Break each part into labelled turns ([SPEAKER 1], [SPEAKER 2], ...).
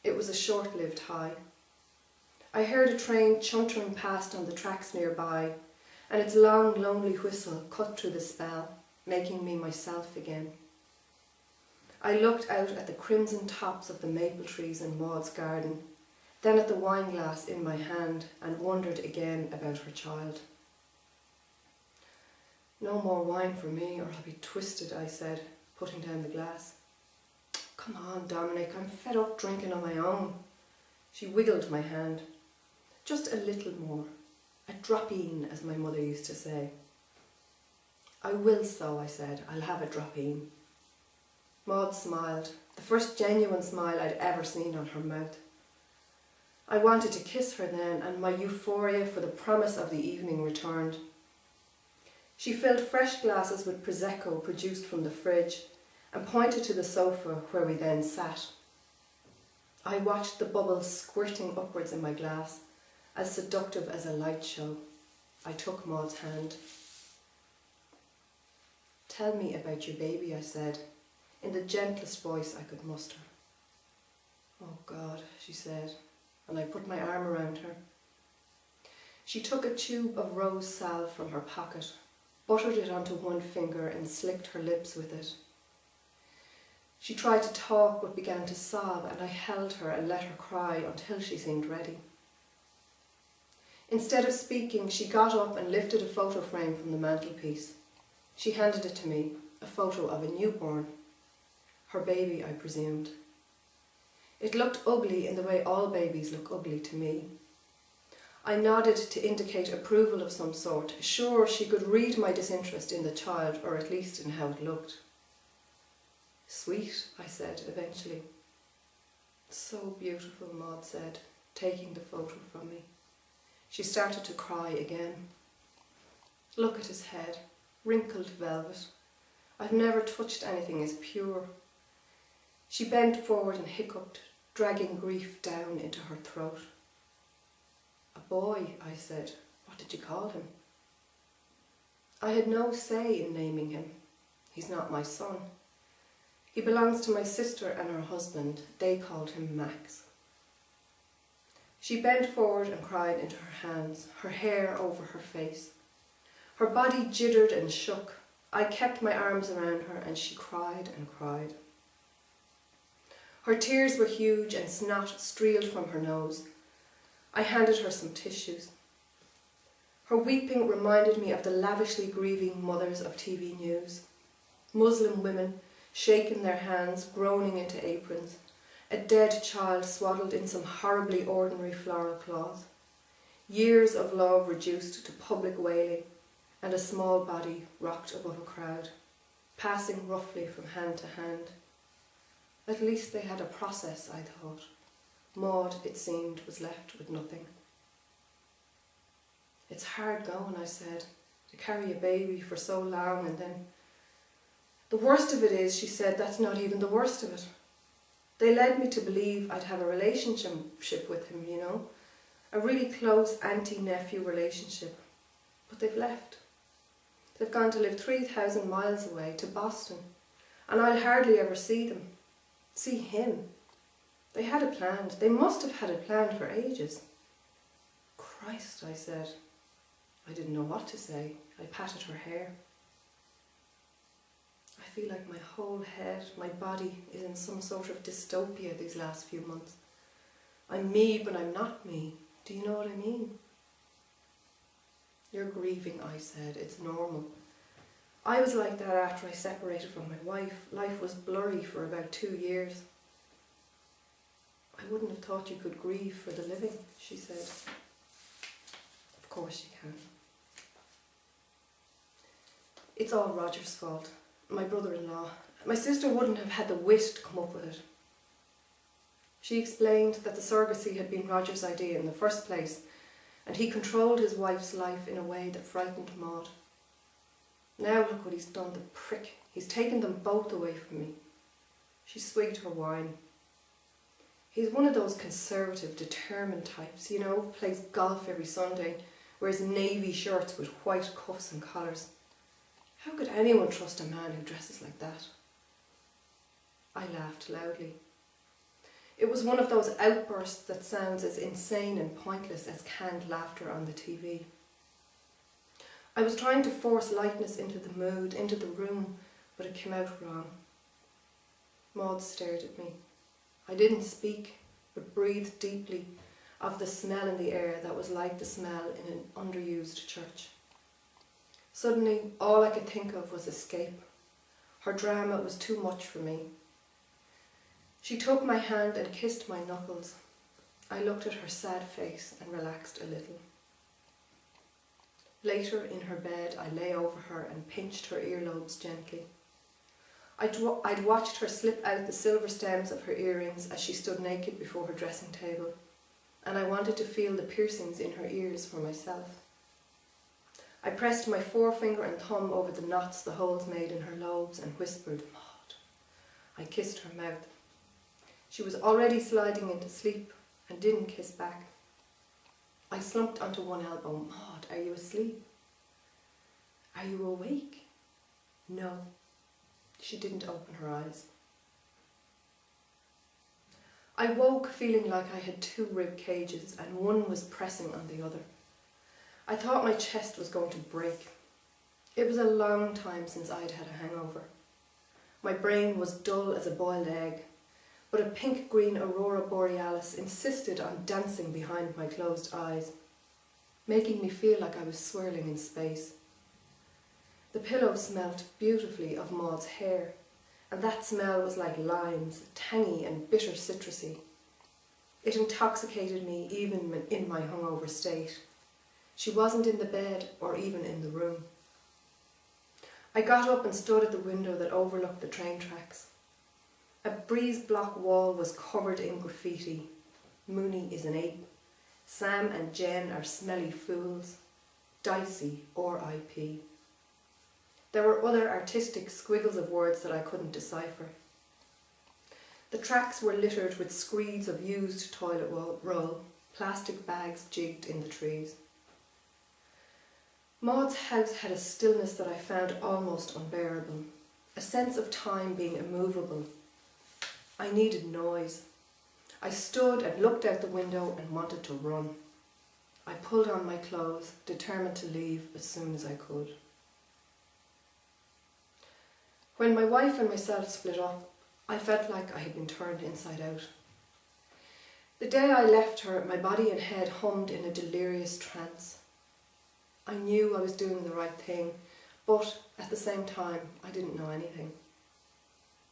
[SPEAKER 1] It was a short-lived high. I heard a train chuntering past on the tracks nearby, and its long, lonely whistle cut through the spell, making me myself again. I looked out at the crimson tops of the maple trees in Maud's garden, then at the wine glass in my hand, and wondered again about her child. "No more wine for me, or I'll be twisted," I said, putting down the glass. "Come on, Dominic, I'm fed up drinking on my own." She wiggled my hand. "Just a little more. A drop-in, as my mother used to say." "I will so," I said. "I'll have a drop-in." Maud smiled, the first genuine smile I'd ever seen on her mouth. I wanted to kiss her then, and my euphoria for the promise of the evening returned. She filled fresh glasses with Prosecco produced from the fridge and pointed to the sofa where we then sat. I watched the bubbles squirting upwards in my glass, as seductive as a light show. I took Maud's hand. "Tell me about your baby," I said, in the gentlest voice I could muster. "Oh God," she said, and I put my arm around her. She took a tube of rose salve from her pocket, buttered it onto one finger and slicked her lips with it. She tried to talk but began to sob, and I held her and let her cry until she seemed ready. Instead of speaking, she got up and lifted a photo frame from the mantelpiece. She handed it to me, a photo of a newborn. Her baby, I presumed. It looked ugly in the way all babies look ugly to me. I nodded to indicate approval of some sort, sure she could read my disinterest in the child, or at least in how it looked. "Sweet," I said eventually. "So beautiful," Maud said, taking the photo from me. She started to cry again. "Look at his head, wrinkled velvet. I've never touched anything as pure." She bent forward and hiccuped, dragging grief down into her throat. "A boy," I said. "What did you call him?" "I had no say in naming him. He's not my son. He belongs to my sister and her husband. They called him Max." She bent forward and cried into her hands, her hair over her face. Her body jittered and shook. I kept my arms around her and she cried and cried. Her tears were huge and snot streeled from her nose. I handed her some tissues. Her weeping reminded me of the lavishly grieving mothers of TV news. Muslim women shaking their hands, groaning into aprons, a dead child swaddled in some horribly ordinary floral cloth, years of love reduced to public wailing, and a small body rocked above a crowd, passing roughly from hand to hand. At least they had a process, I thought. Maud, it seemed, was left with nothing. "It's hard going," I said, "to carry a baby for so long and then..." "The worst of it is," she said, "that's not even the worst of it. They led me to believe I'd have a relationship with him, you know, a really close auntie-nephew relationship. But they've left. They've gone to live 3,000 miles away, to Boston, and I'll hardly ever see them. See him. They had it planned. They must have had it planned for ages." "Christ," I said. I didn't know what to say. I patted her hair. "I feel like my whole head, my body, is in some sort of dystopia these last few months. I'm me, but I'm not me. Do you know what I mean?" "You're grieving," I said. "It's normal. I was like that after I separated from my wife. Life was blurry for about 2 years." "I wouldn't have thought you could grieve for the living," she said. "Of course you can." "It's all Roger's fault. My brother-in-law. My sister wouldn't have had the wit to come up with it." She explained that the surrogacy had been Roger's idea in the first place, and he controlled his wife's life in a way that frightened Maud. "Now look what he's done, the prick. He's taken them both away from me." She swigged her wine. "He's one of those conservative, determined types, you know, plays golf every Sunday, wears navy shirts with white cuffs and collars. How could anyone trust a man who dresses like that?" I laughed loudly. It was one of those outbursts that sounds as insane and pointless as canned laughter on the TV. I was trying to force lightness into the mood, into the room, but it came out wrong. Maud stared at me. I didn't speak, but breathed deeply of the smell in the air that was like the smell in an underused church. Suddenly, all I could think of was escape. Her drama was too much for me. She took my hand and kissed my knuckles. I looked at her sad face and relaxed a little. Later, in her bed, I lay over her and pinched her earlobes gently. I'd watched her slip out the silver stems of her earrings as she stood naked before her dressing table, and I wanted to feel the piercings in her ears for myself. I pressed my forefinger and thumb over the knots the holes made in her lobes and whispered, "Maud." I kissed her mouth. She was already sliding into sleep and didn't kiss back. I slumped onto one elbow. "Maud, are you asleep? Are you awake?" "No." She didn't open her eyes. I woke feeling like I had two rib cages and one was pressing on the other. I thought my chest was going to break. It was a long time since I'd had a hangover. My brain was dull as a boiled egg, but a pink-green aurora borealis insisted on dancing behind my closed eyes, making me feel like I was swirling in space. The pillow smelt beautifully of Maud's hair, and that smell was like limes, tangy and bitter citrusy. It intoxicated me even in my hungover state. She wasn't in the bed or even in the room. I got up and stood at the window that overlooked the train tracks. A breeze-block wall was covered in graffiti. "Mooney is an ape. Sam and Jen are smelly fools. Dicey, R.I.P. There were other artistic squiggles of words that I couldn't decipher. The tracks were littered with screeds of used toilet roll, plastic bags jigged in the trees. Maud's house had a stillness that I found almost unbearable, a sense of time being immovable. I needed noise. I stood and looked out the window and wanted to run. I pulled on my clothes, determined to leave as soon as I could. When my wife and myself split up, I felt like I had been turned inside out. The day I left her, my body and head hummed in a delirious trance. I knew I was doing the right thing, but at the same time, I didn't know anything.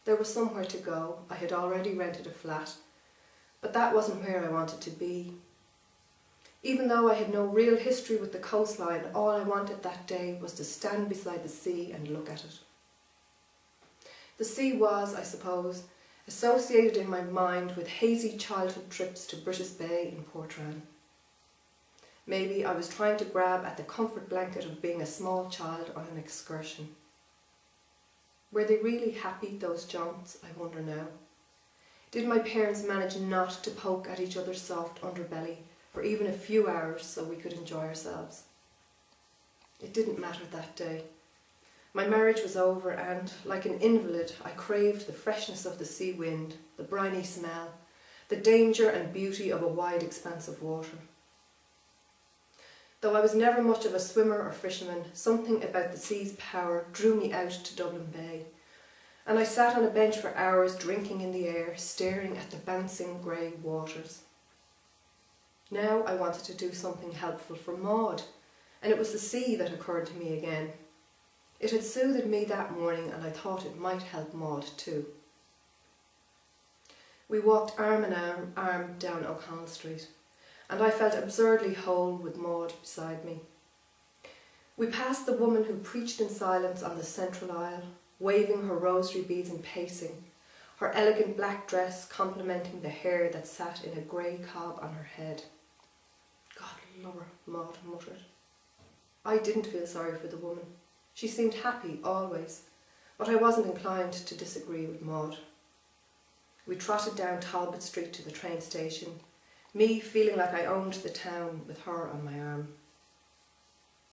[SPEAKER 1] There was somewhere to go. I had already rented a flat, but that wasn't where I wanted to be. Even though I had no real history with the coastline, all I wanted that day was to stand beside the sea and look at it. The sea was, I suppose, associated in my mind with hazy childhood trips to British Bay in Portrane. Maybe I was trying to grab at the comfort blanket of being a small child on an excursion. Were they really happy, those jaunts, I wonder now? Did my parents manage not to poke at each other's soft underbelly for even a few hours so we could enjoy ourselves? It didn't matter that day. My marriage was over and, like an invalid, I craved the freshness of the sea wind, the briny smell, the danger and beauty of a wide expanse of water. Though I was never much of a swimmer or fisherman, something about the sea's power drew me out to Dublin Bay, and I sat on a bench for hours drinking in the air, staring at the bouncing grey waters. Now I wanted to do something helpful for Maud, and it was the sea that occurred to me again. It had soothed me that morning, and I thought it might help Maud too. We walked arm in arm down O'Connell Street, and I felt absurdly whole with Maud beside me. We passed the woman who preached in silence on the central aisle, waving her rosary beads and pacing, her elegant black dress complementing the hair that sat in a grey cob on her head. "God love her," Maud muttered. I didn't feel sorry for the woman. She seemed happy always, but I wasn't inclined to disagree with Maud. We trotted down Talbot Street to the train station, me feeling like I owned the town with her on my arm.